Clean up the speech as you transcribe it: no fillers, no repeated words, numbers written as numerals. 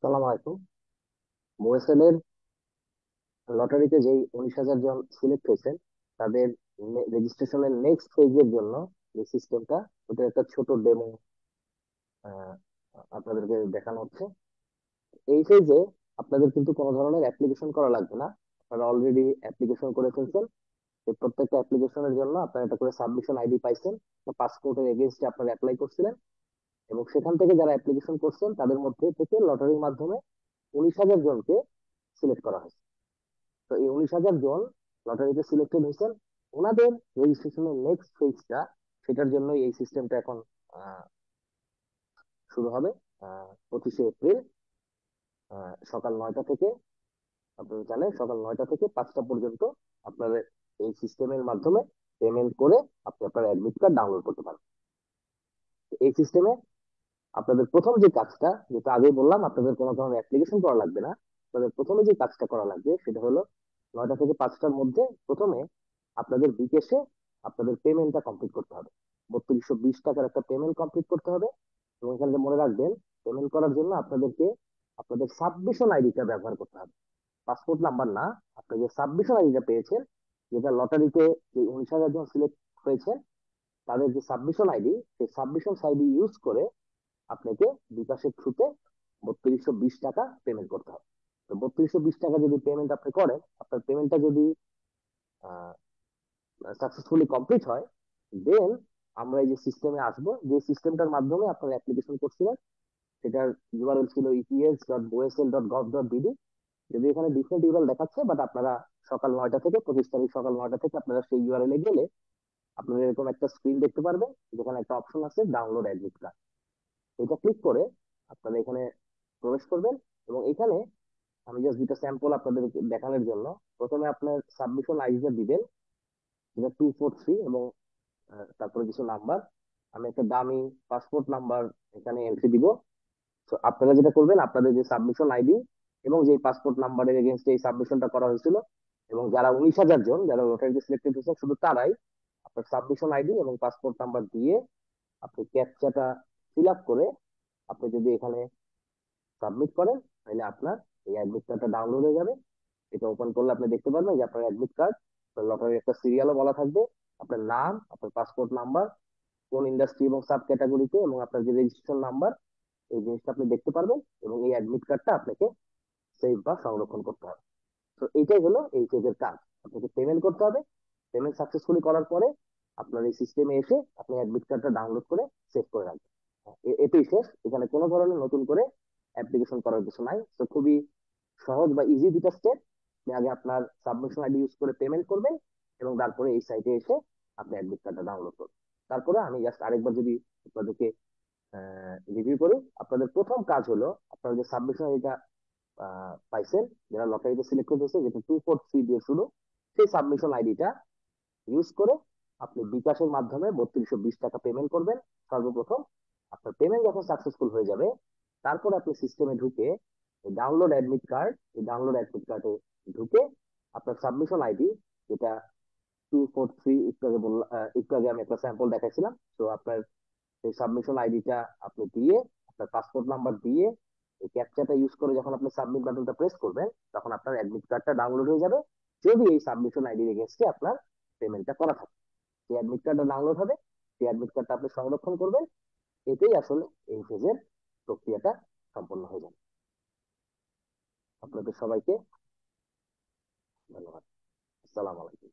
সালাম আলাইকুম। মোয়েসেল এর লটারিতে যেই 19,000 জন সিলেক্ট হয়েছেন, তাদের রেজিস্ট্রেশনের নেক্সট ফেজের জন্য যে সিস্টেমটা, ওটা একটা ছোট ডেমো আপনাদেরকে দেখানো হচ্ছে। এই ফেজে আপনাদের কিন্তু কোনো ধরনের অ্যাপ্লিকেশন করা লাগবে না। আপনারা অলরেডি অ্যাপ্লিকেশন করে ফেলছেন। এই প্রত্যেকটা অ্যাপ্লিকেশনের জন্য আপনারা একটা করে সাবমিশন আইডি পাইছেন। পাসপোর্টের এগেইনস্টে আপনারা অ্যাপ্লাই করছিলেন, এবং সেখান থেকে যারা অ্যাপ্লিকেশন করছেন তাদের মধ্যে থেকে লটারির মাধ্যমে 19,000 জনকে সিলেক্ট করা হয়েছে। তো এই 19,000 জন লটারিতে সিলেক্টেড হয়েছেন। ওনাদের রেজিস্ট্রেশনের নেক্সট ফেজটা, সেটার জন্য এই সিস্টেমটা এখন আহ, শুরু হবে 25শে এপ্রিল সকাল 9টা থেকে। আপনারা জানেন সকাল 9টা থেকে 5টা পর্যন্ত আপনাদের এই সিস্টেমের মাধ্যমে পেমেন্ট করে আপনি আপনার অ্যাডমিট কার্ড ডাউনলোড করতে পারেন। এই সিস্টেমে আপনাদের প্রথম যে কাজটা, যেটা আগে বললাম, আপনাদের কোনো ধরনের অ্যাপ্লিকেশন করা লাগবে না। আপনাদের প্রথমে যে কাজটা করা লাগবে সেটা হলো 9টা থেকে 5টার মধ্যে প্রথমে আপনাদের বিকেশে আপনাদের পেমেন্টটা কমপ্লিট করতে হবে। 3220 টাকার একটা পেমেন্ট কমপ্লিট করতে হবে। এবং এখানে মনে রাখবেন, পেমেন্ট করার জন্য আপনাদেরকে আপনাদের সাবমিশন আইডিটা ব্যবহার করতে হবে, পাসপোর্ট নাম্বার না। আপনি যে সাবমিশন আইডিটা পেয়েছেন, যেটা লটারিতে যে 19,000 জন সিলেক্ট হয়েছে, তাদের যে সাবমিশন আইডি, সেই সাবমিশন আইডি ইউজ করে আপনাকে বিকাশের থ্রুতে 3220 টাকা পেমেন্ট করতে হবে। তো 3220 টাকা যদি পেমেন্ট আপনি করেন, আপনার পেমেন্টটা যদি সাকসেসফুলি কমপ্লিট হয়, দেন আমরা এই যে সিস্টেমে আসবো, যে সিস্টেমটার মাধ্যমে আপনার অ্যাপ্লিকেশন করছিলেন, সেটার ইউআরএল ছিল eps.boesl.gov.bd। যদি এখানে ডিফারেন্ট ইউআরএল দেখাচ্ছে, বাট আপনারা সকাল 9টা থেকে 25 তারিখ সকাল 9টা থেকে আপনারা সেই ইউআরএল এ গেলে আপনারা এরকম একটা স্ক্রিন দেখতে পারবেন, যেখানে একটা অপশন আছে ডাউনলোড অ্যাডমিট কার্ড। এটা ক্লিক করে আপনারা এখানে প্রবেশ করবেন। এবং এখানে আমি জাস্ট দুটো স্যাম্পল আপনাদের দেখানোর জন্য প্রথমে আপনার সাবমিশন আইডিটা দিবেন, যেটা 243, এবং তারপরে কিছু নাম্বার। আমি একটা দামি পাসপোর্ট নাম্বার এখানে এন্ট্রি দিব। তো আপনারা যেটা করবেন, আপনাদের যে সাবমিশন আইডি এবং যে পাসপোর্ট নাম্বারের এগেনস্টে এই সাবমিশনটা করা হয়েছিল, এবং যারা 19,000 জন যারা লটারিতে সিলেক্টেড হয়েছে, শুধু তারাই আপনার সাবমিশন আইডি এবং পাসপোর্ট নাম্বার দিয়ে আপনি ক্যাপচাটা ফিল আপ করে আপনি যদি এখানে সাবমিট করেন, তাহলে আপনার এই অ্যাডমিট কার্ডটা ডাউনলোড হয়ে যাবে। এটা ওপেন করলে আপনি দেখতে পারবেন যে আপনার অ্যাডমিট কার্ড, লটারির একটা সিরিয়ালও বলা থাকবে, আপনার নাম, আপনার পাসপোর্ট নাম্বার, কোন ইন্ডাস্ট্রি এবং সাব ক্যাটাগরিতে, এবং আপনার যে রেজিস্ট্রেশন নাম্বার, এই জিনিসটা আপনি দেখতে পারবেন। এবং এই অ্যাডমিট কার্ডটা আপনাকে সেভ বা সংরক্ষণ করতে হবে। তো এইটাই হলো এই পেজের কাজ। আপনাকে পেমেন্ট করতে হবে। পেমেন্ট সাকসেসফুলি করার পরে আপনার এই সিস্টেমে এসে আপনি অ্যাডমিট কার্ডটা ডাউনলোড করে সেভ করে রাখবেন। এটাই শেষ। এখানে কোনো ধরনের নতুন করে অ্যাপ্লিকেশন করার কিছু নাই। তো খুবই সহজ বা ইজি দুটা স্টেপ। আপনি আগে আপনার সাবমিশন আইডি ইউজ করে পেমেন্ট করবেন, এবং তারপরে এই সাইটে এসে আপনি অ্যাডমিট কার্ডটা ডাউনলোড করবেন। তারপরে আমি জাস্ট আরেকবার যদি আপনাদেরকে রিভিউ করি, আপনাদের প্রথম কাজ হলো আপনারা যে সাবমিশন আইডিটা পাইছেন, যারা লটারিতে সিলেক্ট হয়েছে, যেটা 243 দিয়ে শুরু, সেই সাবমিশন আইডিটা ইউজ করে আপনি বিকাশের মাধ্যমে 3220 টাকা পেমেন্ট করবেন সর্বপ্রথম। আপনার পেমেন্ট যখন সাকসেসফুল হয়ে যাবে, তারপর আপনি সিস্টেমে ঢুকে ডাউনলোড অ্যাডমিট কার্ড, এই ডাউনলোড অ্যাডমিট কার্ডে ঢুকে আপনার সাবমিশন আইডি, যেটা 243, একটু আগে আমি একটা স্যাম্পল দেখাইছিলাম, তো আপনার সেই সাবমিশন আইডিটা আপনি দিয়ে, আপনার পাসপোর্ট নাম্বার দিয়ে, এই ক্যাপচাটা ইউজ করে যখন আপনি সাবমিট বাটনটা প্রেস করবেন, তখন আপনার অ্যাডমিট কার্ডটা ডাউনলোড হয়ে যাবে, যদি এই সাবমিশন আইডির এগেনস্টে আপনার পেমেন্টটা করা থাকে। সেই অ্যাডমিট কার্ডটা ডাউনলোড হবে, সেই অ্যাডমিট কার্ডটা আপনি সংরক্ষণ করবেন। এতেই আসলে এই ফেজের প্রক্রিয়াটা সম্পন্ন হয়ে যাবে। আপনাদের সবাইকে ধন্যবাদ। আসসালাম আলাইকুম।